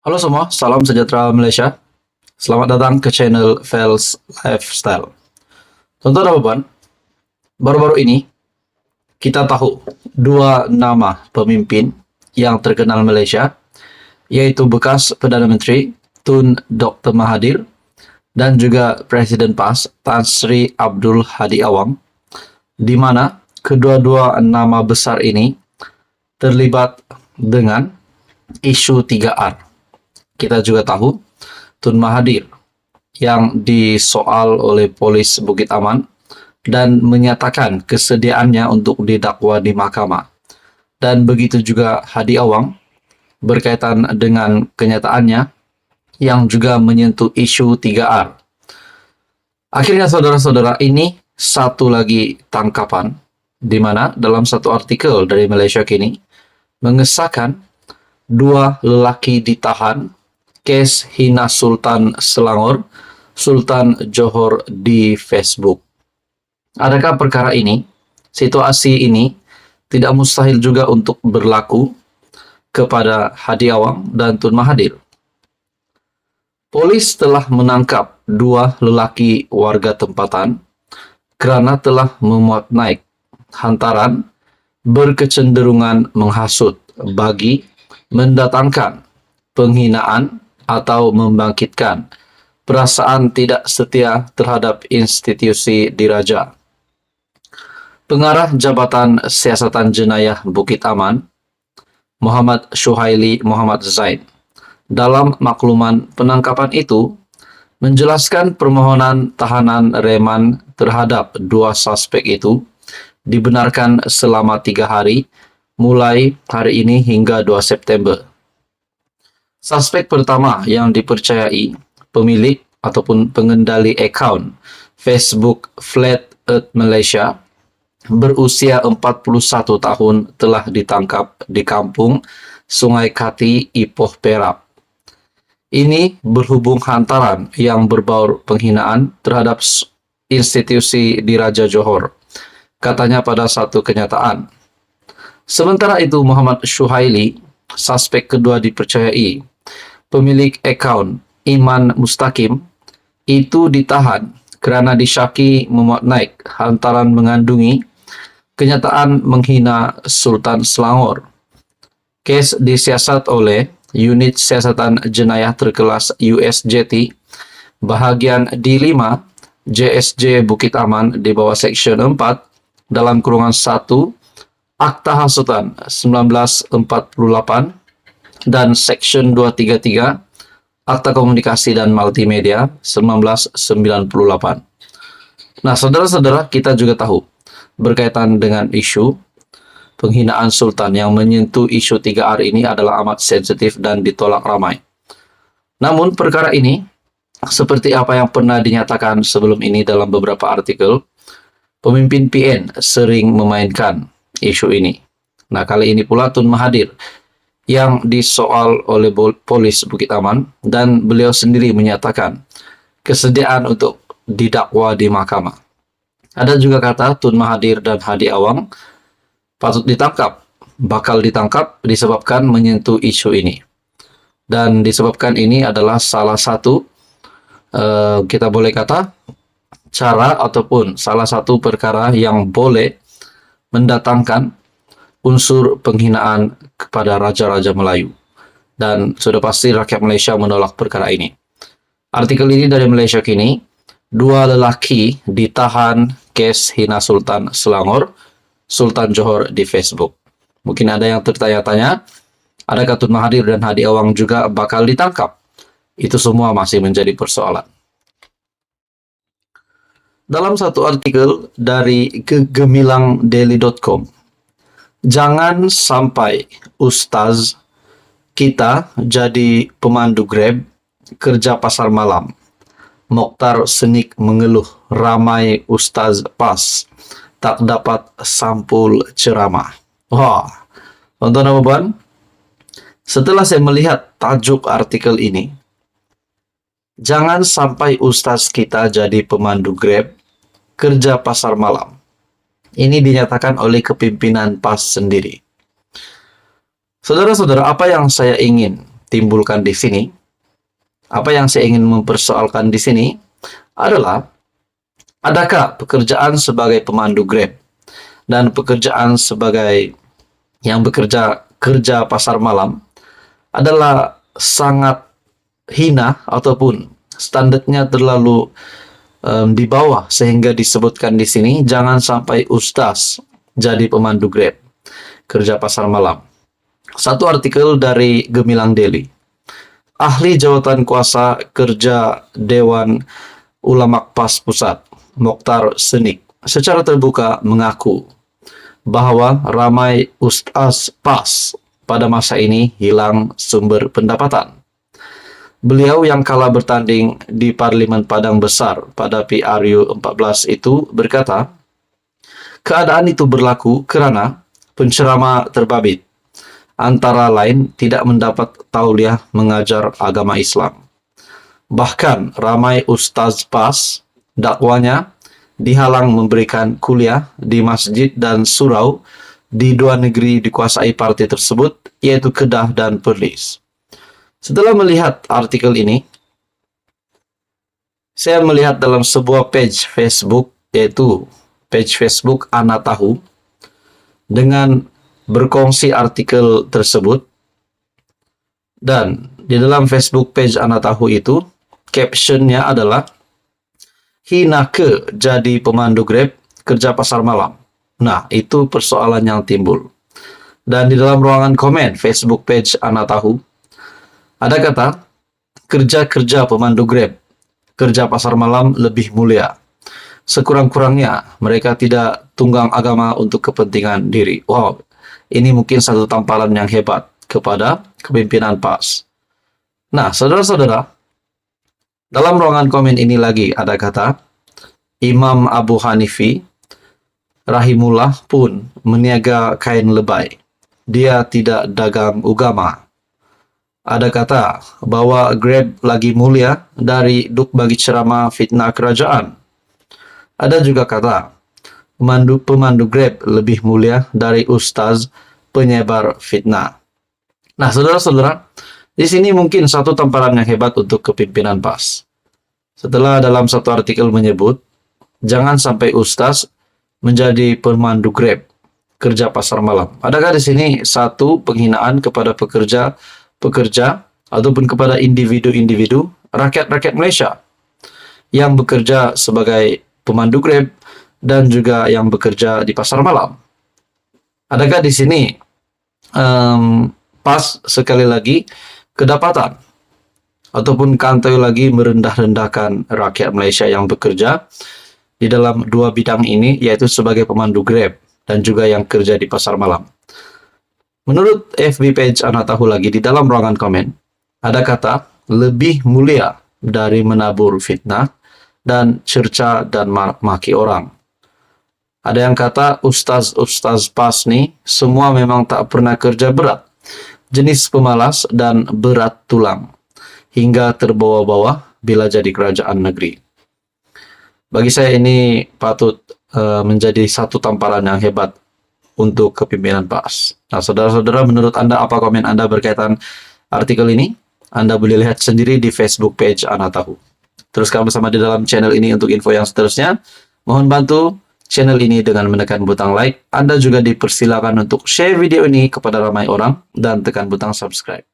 Halo semua, salam sejahtera Malaysia. Selamat datang ke channel Fels Lifestyle. Tonton apa Ban? Baru-baru ini kita tahu dua nama pemimpin yang terkenal Malaysia, yaitu bekas Perdana Menteri Tun Dr. Mahathir dan juga Presiden PAS Tan Sri Abdul Hadi Awang, di mana kedua-dua nama besar ini terlibat dengan isu 3R. Kita juga tahu Tun Mahathir yang disoal oleh polis Bukit Aman dan menyatakan kesediaannya untuk didakwa di mahkamah. Dan begitu juga Hadi Awang berkaitan dengan kenyataannya yang juga menyentuh isu 3R. Akhirnya saudara-saudara, ini satu lagi tangkapan di mana dalam satu artikel dari Malaysia Kini mengesahkan dua lelaki ditahan kes hina Sultan Selangor, Sultan Johor di Facebook. Adakah perkara ini, situasi ini tidak mustahil juga untuk berlaku kepada Hadi Awang dan Tun Mahathir? Polis telah menangkap dua lelaki warga tempatan kerana telah memuat naik hantaran berkecenderungan menghasut bagi mendatangkan penghinaan atau membangkitkan perasaan tidak setia terhadap institusi diraja. Pengarah Jabatan Siasatan Jenayah Bukit Aman, Muhammad Syuhaili Muhammad Zaid, dalam makluman penangkapan itu menjelaskan permohonan tahanan reman terhadap dua suspek itu dibenarkan selama 3 hari mulai hari ini hingga 2 September. Suspek pertama yang dipercayai pemilik ataupun pengendali akaun Facebook Flat Earth Malaysia berusia 41 tahun telah ditangkap di kampung Sungai Kati, Ipoh, Perak. Ini berhubung hantaran yang berbau penghinaan terhadap institusi diraja Johor, katanya pada satu kenyataan. Sementara itu Muhammad Syuhaili, suspek kedua dipercayai pemilik akaun Iman Mustaqim, itu ditahan kerana disyaki memuat naik hantaran mengandungi kenyataan menghina Sultan Selangor. Kes disiasat oleh Unit Siasatan Jenayah Terkelas USJT bahagian D5 JSJ Bukit Aman di bawah Seksyen 4 dalam kurungan 1 Akta Hasutan 1948 dan Seksyen 233 Akta Komunikasi dan Multimedia 1998. Nah, saudara-saudara, kita juga tahu berkaitan dengan isu penghinaan Sultan yang menyentuh isu 3R ini adalah amat sensitif dan ditolak ramai. Namun, perkara ini, seperti apa yang pernah dinyatakan sebelum ini dalam beberapa artikel, pemimpin PN sering memainkan isu ini. Nah, kali ini pula Tun Mahathir yang disoal oleh polis Bukit Aman dan beliau sendiri menyatakan kesediaan untuk didakwa di mahkamah. Ada juga kata Tun Mahathir dan Hadi Awang patut ditangkap, bakal ditangkap disebabkan menyentuh isu ini. Dan disebabkan ini adalah salah satu, kita boleh kata, cara ataupun salah satu perkara yang boleh mendatangkan unsur penghinaan kepada raja-raja Melayu. Dan sudah pasti rakyat Malaysia menolak perkara ini. Artikel ini dari Malaysia Kini, dua lelaki ditahan kes hina Sultan Selangor, Sultan Johor di Facebook. Mungkin ada yang tertanya-tanya, adakah Tun Mahathir dan Hadi Awang juga bakal ditangkap? Itu semua masih menjadi persoalan. Dalam satu artikel dari gegemilangdaily.com, jangan sampai ustaz kita jadi pemandu Grab kerja pasar malam. Mokhtar Senik mengeluh ramai ustaz PAS tak dapat sampul ceramah. Wah, tonton apa Ban? Setelah saya melihat tajuk artikel ini, jangan sampai ustaz kita jadi pemandu Grab kerja pasar malam. Ini dinyatakan oleh kepimpinan PAS sendiri. Saudara-saudara, apa yang saya ingin timbulkan di sini, apa yang saya ingin mempersoalkan di sini adalah, adakah pekerjaan sebagai pemandu Grab dan pekerjaan sebagai yang bekerja kerja pasar malam adalah sangat hina ataupun standarnya terlalu di bawah sehingga disebutkan di sini jangan sampai ustaz jadi pemandu Grab kerja pasar malam. Satu artikel dari Gemilang Daily. Ahli Jawatan Kuasa Kerja Dewan Ulama PAS Pusat, Mokhtar Senik, secara terbuka mengaku bahwa ramai ustaz PAS pada masa ini hilang sumber pendapatan. Beliau yang kalah bertanding di Parlimen Padang Besar pada PRU 14 itu berkata, keadaan itu berlaku kerana penceramah terbabit antara lain tidak mendapat tauliah mengajar agama Islam. Bahkan ramai ustaz PAS dakwanya dihalang memberikan kuliah di masjid dan surau di dua negeri dikuasai partai tersebut, yaitu Kedah dan Perlis. Setelah melihat artikel ini, saya melihat dalam sebuah page Facebook, yaitu page Facebook Ana Tahu, dengan berkongsi artikel tersebut, dan di dalam Facebook page Ana Tahu itu captionnya adalah hina ke jadi pemandu Grab kerja pasar malam. Nah, itu persoalan yang timbul. Dan di dalam ruangan komen Facebook page Ana Tahu ada kata, kerja-kerja pemandu Grab kerja pasar malam lebih mulia. Sekurang-kurangnya mereka tidak tunggang agama untuk kepentingan diri. Wow, ini mungkin satu tamparan yang hebat kepada kepimpinan PAS. Nah, saudara-saudara, dalam ruangan komen ini lagi ada kata, Imam Abu Hanifi rahimullah pun meniaga kain lebay. Dia tidak dagang agama. Ada kata bahwa Grab lagi mulia dari duk bagi ceramah fitnah kerajaan. Ada juga kata pemandu Grab lebih mulia dari ustaz penyebar fitnah. Nah, saudara-saudara, di sini mungkin satu tamparan yang hebat untuk kepimpinan PAS. Setelah dalam satu artikel menyebut, jangan sampai ustaz menjadi pemandu Grab kerja pasar malam. Adakah di sini satu penghinaan kepada pekerja ataupun kepada individu-individu rakyat-rakyat Malaysia yang bekerja sebagai pemandu Grab dan juga yang bekerja di pasar malam? Adakah di sini PAS sekali lagi kedapatan ataupun kantoi lagi merendah-rendahkan rakyat Malaysia yang bekerja di dalam dua bidang ini, yaitu sebagai pemandu Grab dan juga yang kerja di pasar malam? Menurut FB page Ana Tahu lagi di dalam ruangan komen, ada kata lebih mulia dari menabur fitnah dan cerca dan maki orang. Ada yang kata ustaz-ustaz PAS nih semua memang tak pernah kerja berat, jenis pemalas dan berat tulang, hingga terbawa-bawa bila jadi kerajaan negeri. Bagi saya ini patut menjadi satu tamparan yang hebat untuk kepimpinan PAS. Nah, saudara-saudara, menurut Anda apa komen Anda berkaitan artikel ini? Anda boleh lihat sendiri di Facebook page Ana Tahu. Teruskan bersama di dalam channel ini untuk info yang seterusnya. Mohon bantu channel ini dengan menekan butang like. Anda juga dipersilakan untuk share video ini kepada ramai orang dan tekan butang subscribe.